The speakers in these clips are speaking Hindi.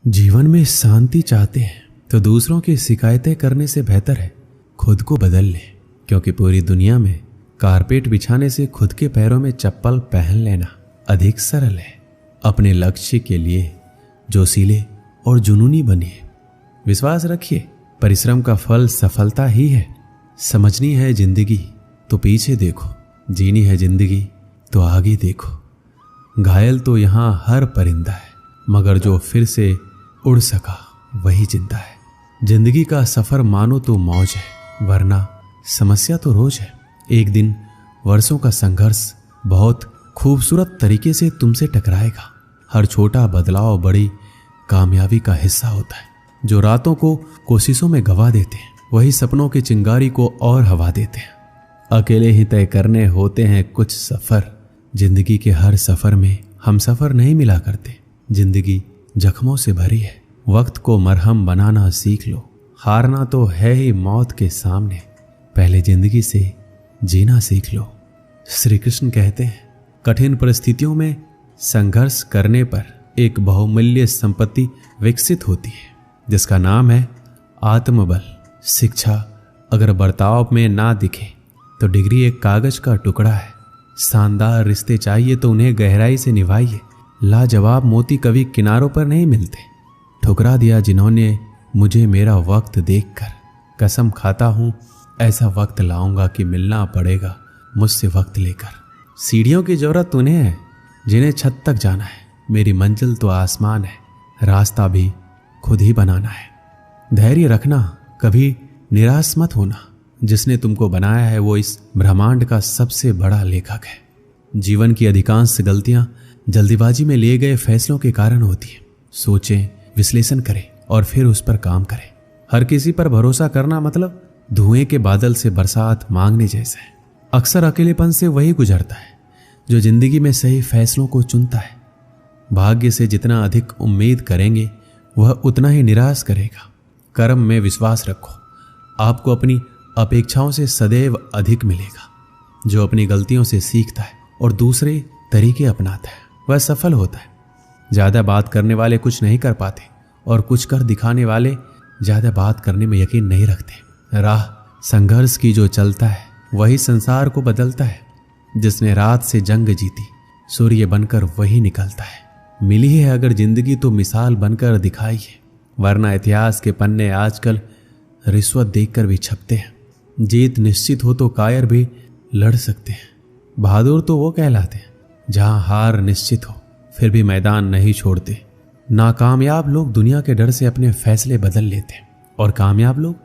जीवन में शांति चाहते हैं तो दूसरों की शिकायतें करने से बेहतर है खुद को बदल लें, क्योंकि पूरी दुनिया में कारपेट बिछाने से खुद के पैरों में चप्पल पहन लेना अधिक सरल है। अपने लक्ष्य के लिए जोशीले और जुनूनी बनिए। विश्वास रखिए, परिश्रम का फल सफलता ही है। समझनी है जिंदगी तो पीछे देखो, जीनी है जिंदगी तो आगे देखो। घायल तो यहाँ हर परिंदा है, मगर जो फिर से उड़ सका वही जिंदा है। जिंदगी का सफर मानो तो मौज है, वरना समस्या तो रोज है। एक दिन वर्षों का संघर्ष बहुत खूबसूरत तरीके से तुमसे टकराएगा। हर छोटा बदलाव बड़ी कामयाबी का हिस्सा होता है। जो रातों को कोशिशों में गवा देते हैं, वही सपनों की चिंगारी को और हवा देते हैं। अकेले ही तय करने होते हैं कुछ सफर। जिंदगी के हर सफर में हम सफर नहीं मिला करते। जिंदगी जख्मों से भरी है, वक्त को मरहम बनाना सीख लो। हारना तो है ही मौत के सामने, पहले जिंदगी से जीना सीख लो। श्री कृष्ण कहते हैं, कठिन परिस्थितियों में संघर्ष करने पर एक बहुमूल्य संपत्ति विकसित होती है, जिसका नाम है आत्मबल। शिक्षा अगर बर्ताव में ना दिखे तो डिग्री एक कागज का टुकड़ा है। शानदार रिश्ते चाहिए तो उन्हें गहराई से निभाइए। लाजवाब मोती कभी किनारों पर नहीं मिलते। ठुकरा दिया जिन्होंने मुझे मेरा वक्त देखकर। कसम खाता हूं ऐसा वक्त लाऊंगा कि मिलना पड़ेगा मुझसे वक्त लेकर। सीढ़ियों की जरूरत उन्हें है जिन्हें छत तक जाना है। मेरी मंजिल तो आसमान है, रास्ता भी खुद ही बनाना है। धैर्य रखना, कभी निराश मत होना। जिसने तुमको बनाया है वो इस ब्रह्मांड का सबसे बड़ा लेखक है। जीवन की अधिकांश गलतियां जल्दीबाजी में लिए गए फैसलों के कारण होती है। सोचें, विश्लेषण करें और फिर उस पर काम करें। हर किसी पर भरोसा करना मतलब धुएं के बादल से बरसात मांगने जैसा है। अक्सर अकेलेपन से वही गुजरता है जो जिंदगी में सही फैसलों को चुनता है। भाग्य से जितना अधिक उम्मीद करेंगे वह उतना ही निराश करेगा। कर्म में विश्वास रखो, आपको अपनी अपेक्षाओं से सदैव अधिक मिलेगा। जो अपनी गलतियों से सीखता है और दूसरे तरीके अपनाता है वह सफल होता है। ज्यादा बात करने वाले कुछ नहीं कर पाते और कुछ कर दिखाने वाले ज्यादा बात करने में यकीन नहीं रखते। राह संघर्ष की जो चलता है वही संसार को बदलता है। जिसने रात से जंग जीती सूर्य बनकर वही निकलता है। मिली है अगर जिंदगी तो मिसाल बनकर दिखाइए, वरना इतिहास के पन्ने आजकल रिश्वत देखकर भी छपते हैं। जीत निश्चित हो तो कायर भी लड़ सकते हैं। बहादुर तो वो कहलाते हैं जहां हार निश्चित हो फिर भी मैदान नहीं छोड़ते। नाकामयाब लोग दुनिया के डर से अपने फैसले बदल लेते हैं और कामयाब लोग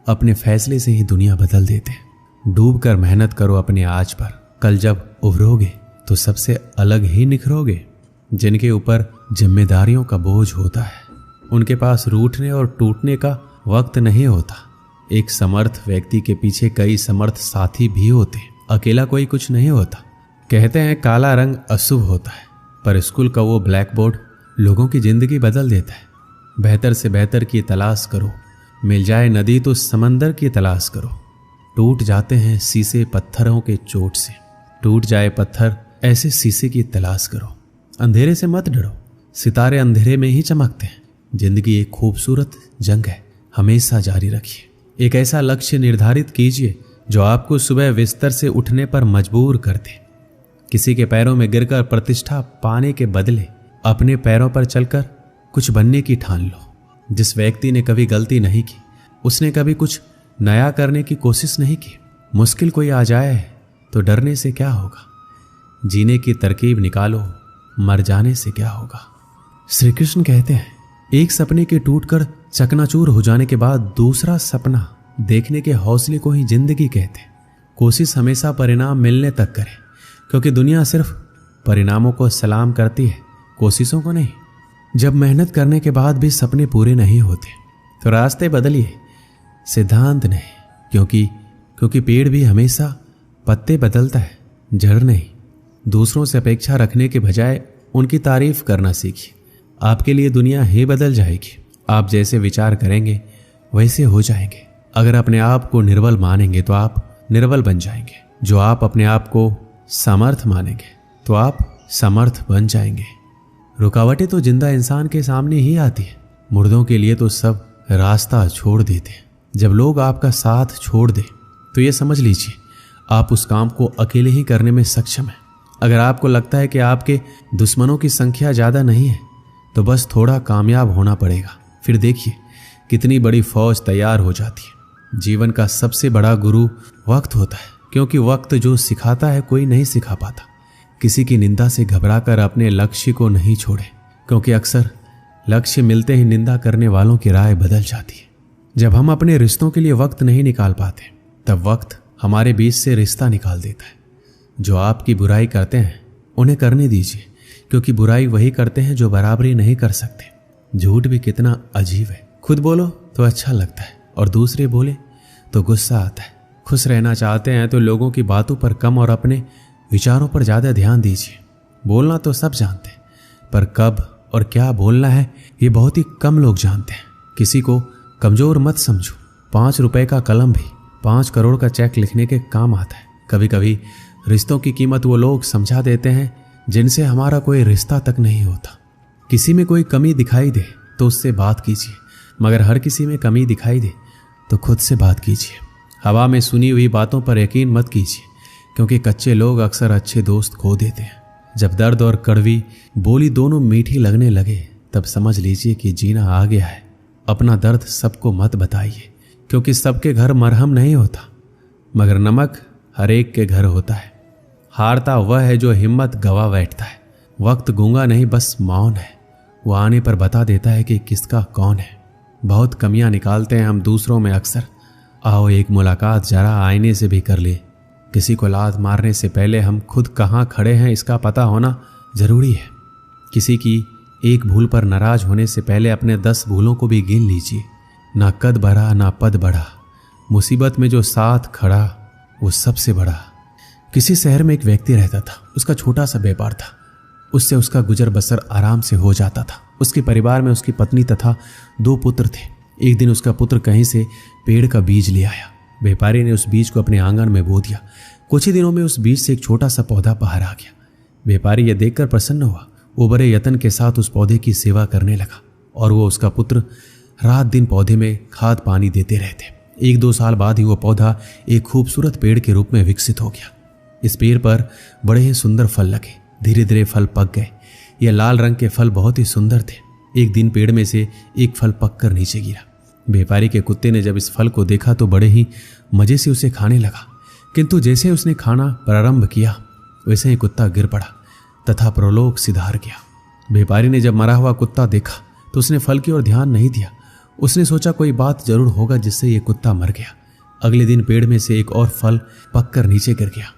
अपने फैसले से ही दुनिया बदल देते हैं। डूब कर मेहनत करो अपने आज पर, कल जब उभरोगे तो सबसे अलग ही निखरोगे। जिनके ऊपर जिम्मेदारियों का बोझ होता है उनके पास रूठने और टूटने का वक्त नहीं होता। एक समर्थ व्यक्ति के पीछे कई समर्थ साथी भी होते हैं। अकेला कोई कुछ नहीं होता। कहते हैं काला रंग अशुभ होता है, पर स्कूल का वो ब्लैक बोर्ड लोगों की जिंदगी बदल देता है। बेहतर से बेहतर की तलाश करो, मिल जाए नदी तो समंदर की तलाश करो। टूट जाते हैं शीशे पत्थरों के चोट से, टूट जाए पत्थर ऐसे शीशे की तलाश करो। अंधेरे से मत डरो, सितारे अंधेरे में ही चमकते हैं। जिंदगी एक खूबसूरत जंग है, हमेशा जारी रखिए। एक ऐसा लक्ष्य निर्धारित कीजिए जो आपको सुबह बिस्तर से उठने पर मजबूर कर दे। किसी के पैरों में गिरकर प्रतिष्ठा पाने के बदले अपने पैरों पर चलकर कुछ बनने की ठान लो। जिस व्यक्ति ने कभी गलती नहीं की उसने कभी कुछ नया करने की कोशिश नहीं की। मुश्किल कोई आ जाए तो डरने से क्या होगा, जीने की तरकीब निकालो, मर जाने से क्या होगा। श्री कृष्ण कहते हैं, एक सपने के टूटकर चकनाचूर हो जाने के बाद दूसरा सपना देखने के हौसले को ही जिंदगी कहते हैं। कोशिश हमेशा परिणाम मिलने तक करें, क्योंकि दुनिया सिर्फ परिणामों को सलाम करती है, कोशिशों को नहीं। जब मेहनत करने के बाद भी सपने पूरे नहीं होते तो रास्ते बदलिए, सिद्धांत नहीं। क्योंकि पेड़ भी हमेशा पत्ते बदलता है, जड़ नहीं। दूसरों से अपेक्षा रखने के बजाय उनकी तारीफ करना सीखिए। आपके लिए दुनिया ही बदल जाएगी। आप जैसे विचार करेंगे वैसे हो जाएंगे। अगर अपने आप को निर्बल मानेंगे तो आप निर्बल बन जाएंगे। जो आप अपने आप को समर्थ मानेंगे तो आप समर्थ बन जाएंगे। रुकावटें तो जिंदा इंसान के सामने ही आती है, मुर्दों के लिए तो सब रास्ता छोड़ देते हैं। जब लोग आपका साथ छोड़ दे तो ये समझ लीजिए आप उस काम को अकेले ही करने में सक्षम हैं। अगर आपको लगता है कि आपके दुश्मनों की संख्या ज़्यादा नहीं है तो बस थोड़ा कामयाब होना पड़ेगा, फिर देखिए कितनी बड़ी फौज तैयार हो जाती है। जीवन का सबसे बड़ा गुरु वक्त होता है, क्योंकि वक्त जो सिखाता है कोई नहीं सिखा पाता। किसी की निंदा से घबराकर अपने लक्ष्य को नहीं छोड़े, क्योंकि अक्सर लक्ष्य मिलते ही निंदा करने वालों की राय बदल जाती है। जब हम अपने रिश्तों के लिए वक्त नहीं निकाल पाते तब वक्त हमारे बीच से रिश्ता निकाल देता है। जो आपकी बुराई करते हैं उन्हें करने दीजिए, क्योंकि बुराई वही करते हैं जो बराबरी नहीं कर सकते। झूठ भी कितना अजीब है, खुद बोलो तो अच्छा लगता है और दूसरे बोले तो गुस्सा आता है। खुश रहना चाहते हैं तो लोगों की बातों पर कम और अपने विचारों पर ज़्यादा ध्यान दीजिए। बोलना तो सब जानते हैं, पर कब और क्या बोलना है ये बहुत ही कम लोग जानते हैं। किसी को कमज़ोर मत समझो। 5 रुपए का कलम भी 5 करोड़ का चेक लिखने के काम आता है। कभी कभी रिश्तों की कीमत वो लोग समझा देते हैं जिनसे हमारा कोई रिश्ता तक नहीं होता। किसी में कोई कमी दिखाई दे तो उससे बात कीजिए, मगर हर किसी में कमी दिखाई दे तो खुद से बात कीजिए। हवा में सुनी हुई बातों पर यकीन मत कीजिए, क्योंकि कच्चे लोग अक्सर अच्छे दोस्त खो देते हैं। जब दर्द और कड़वी बोली दोनों मीठी लगने लगे तब समझ लीजिए कि जीना आ गया है। अपना दर्द सबको मत बताइए, क्योंकि सबके घर मरहम नहीं होता, मगर नमक हर एक के घर होता है। हारता वह है जो हिम्मत गवा बैठता है। वक्त गूंगा नहीं, बस मौन है। वो आने पर बता देता है कि किसका कौन है। बहुत कमियां निकालते हैं हम दूसरों में अक्सर। आओ एक मुलाकात जरा आईने से भी कर ले। किसी को लात मारने से पहले हम खुद कहाँ खड़े हैं इसका पता होना जरूरी है। किसी की एक भूल पर नाराज होने से पहले अपने 10 भूलों को भी गिन लीजिए। ना कद बढ़ा ना पद बढ़ा, मुसीबत में जो साथ खड़ा वो सबसे बड़ा। किसी शहर में एक व्यक्ति रहता था। उसका छोटा सा व्यापार था। उससे उसका गुजर बसर आराम से हो जाता था। उसके परिवार में उसकी पत्नी तथा 2 पुत्र थे। एक दिन उसका पुत्र कहीं से पेड़ का बीज ले आया। व्यापारी ने उस बीज को अपने आंगन में बो दिया। कुछ ही दिनों में उस बीज से एक छोटा सा पौधा बाहर आ गया। व्यापारी यह देखकर प्रसन्न हुआ। वो बड़े यत्न के साथ उस पौधे की सेवा करने लगा और वो उसका पुत्र रात दिन पौधे में खाद पानी देते रहते। 1-2 साल बाद ही वो पौधा एक खूबसूरत पेड़ के रूप में विकसित हो गया। इस पेड़ पर बड़े ही सुंदर फल लगे। धीरे धीरे फल पक गए। ये लाल रंग के फल बहुत ही सुंदर थे। एक दिन पेड़ में से एक फल पककर नीचे गिरा। व्यापारी के कुत्ते ने जब इस फल को देखा तो बड़े ही मजे से उसे खाने लगा, किंतु जैसे उसने खाना प्रारंभ किया वैसे ही कुत्ता गिर पड़ा तथा प्रलोक सिधार गया। व्यापारी ने जब मरा हुआ कुत्ता देखा तो उसने फल की ओर ध्यान नहीं दिया। उसने सोचा कोई बात जरूर होगा जिससे ये कुत्ता मर गया। अगले दिन पेड़ में से एक और फल पककर नीचे गिर गया।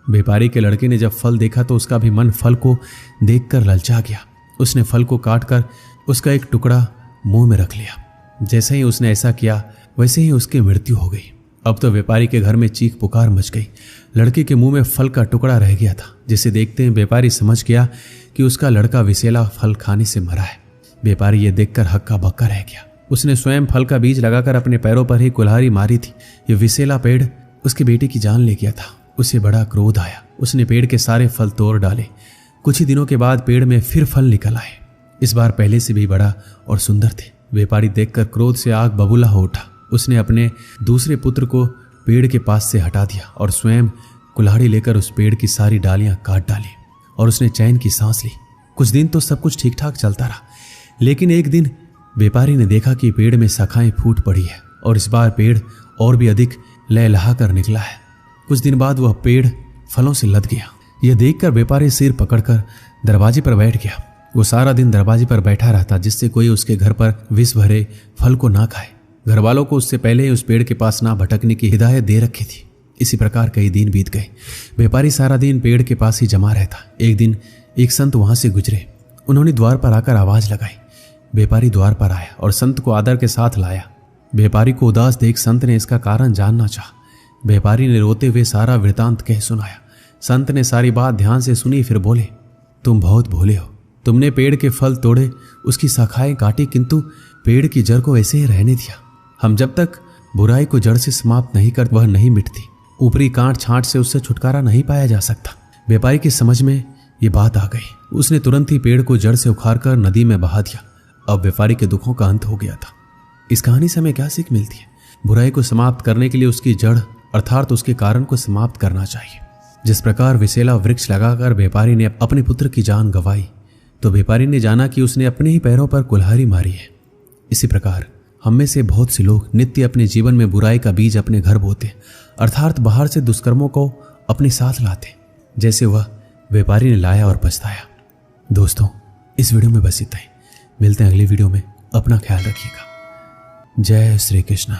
व्यापारी के लड़के ने जब फल देखा तो उसका भी मन फल को देखकर ललचा गया। उसने फल को काटकर उसका एक टुकड़ा मुंह में रख लिया। जैसे ही उसने ऐसा किया वैसे ही उसकी मृत्यु हो गई। अब तो व्यापारी के घर में चीख पुकार मच गई। लड़के के मुंह में फल का टुकड़ा रह गया था, जिसे देखते ही व्यापारी समझ गया कि उसका लड़का विषैला फल खाने से मरा है। व्यापारी ये देखकर हक्का बक्का रह गया। उसने स्वयं फल का बीज लगाकर अपने पैरों पर ही कुल्हाड़ी मारी थी। ये विषैला पेड़ उसकी बेटी की जान ले गया था। उसे बड़ा क्रोध आया। उसने पेड़ के सारे फल तोड़ डाले। कुछ ही दिनों के बाद पेड़ में फिर फल निकल आए। इस बार पहले से भी बड़ा और सुंदर थे। व्यापारी देखकर क्रोध से आग बबूला हो उठा। उसने अपने दूसरे पुत्र को पेड़ के पास से हटा दिया और स्वयं कुल्हाड़ी लेकर उस पेड़ की सारी डालियां काट डाली और उसने चैन की सांस ली। कुछ दिन तो सब कुछ ठीक ठाक चलता रहा, लेकिन एक दिन व्यापारी ने देखा कि पेड़ में शाखाएं फूट पड़ी है और इस बार पेड़ और भी अधिक लहलहा कर निकला है। कुछ दिन बाद वह पेड़ फलों से लद गया। यह देखकर व्यापारी सिर पकड़कर दरवाजे पर बैठ गया। वो सारा दिन दरवाजे पर बैठा रहता, जिससे कोई उसके घर पर विष भरे फल को ना खाए। घर वालों को उससे पहले ही उस पेड़ के पास ना भटकने की हिदायत दे रखी थी। इसी प्रकार कई दिन बीत गए। व्यापारी सारा दिन पेड़ के पास ही जमा रहता। एक दिन एक संत वहां से गुजरे। उन्होंने द्वार पर आकर आवाज लगाई। व्यापारी द्वार पर आया और संत को आदर के साथ लाया। व्यापारी को उदास देख संत ने इसका कारण जानना चाहा। व्यापारी ने रोते हुए सारा वृतांत कह सुनाया। संत ने सारी बात ध्यान से सुनी, फिर बोले, तुम बहुत भोले हो। तुमने पेड़ के फल तोड़े, उसकी शाखाएं काटी, किंतु पेड़ की जड़ को ऐसे ही रहने दिया। हम जब तक बुराई को जड़ से समाप्त नहीं कर वह नहीं मिटती। ऊपरी कांट छांट से उससे छुटकारा नहीं पाया जा सकता। व्यापारी की समझ में ये बात आ गई। उसने तुरंत ही पेड़ को जड़ से उखाड़कर नदी में बहा दिया। अब व्यापारी के दुखों का अंत हो गया था। इस कहानी से हमें क्या सीख मिलती है? बुराई को समाप्त करने के लिए उसकी जड़ अर्थात उसके कारण को समाप्त करना चाहिए। जिस प्रकार विसेला वृक्ष लगाकर व्यापारी ने अपने पुत्र की जान गंवाई, तो व्यापारी ने जाना कि उसने अपने ही पैरों पर कुल्हाड़ी मारी है। इसी प्रकार हम में से बहुत से लोग नित्य अपने जीवन में बुराई का बीज अपने घर बोते, अर्थात बाहर से दुष्कर्मों को अपने साथ लाते, जैसे वह व्यापारी ने लाया और पछताया। दोस्तों, इस वीडियो में बस इतना ही। मिलते हैं अगली वीडियो में। अपना ख्याल रखिएगा। जय श्री कृष्ण।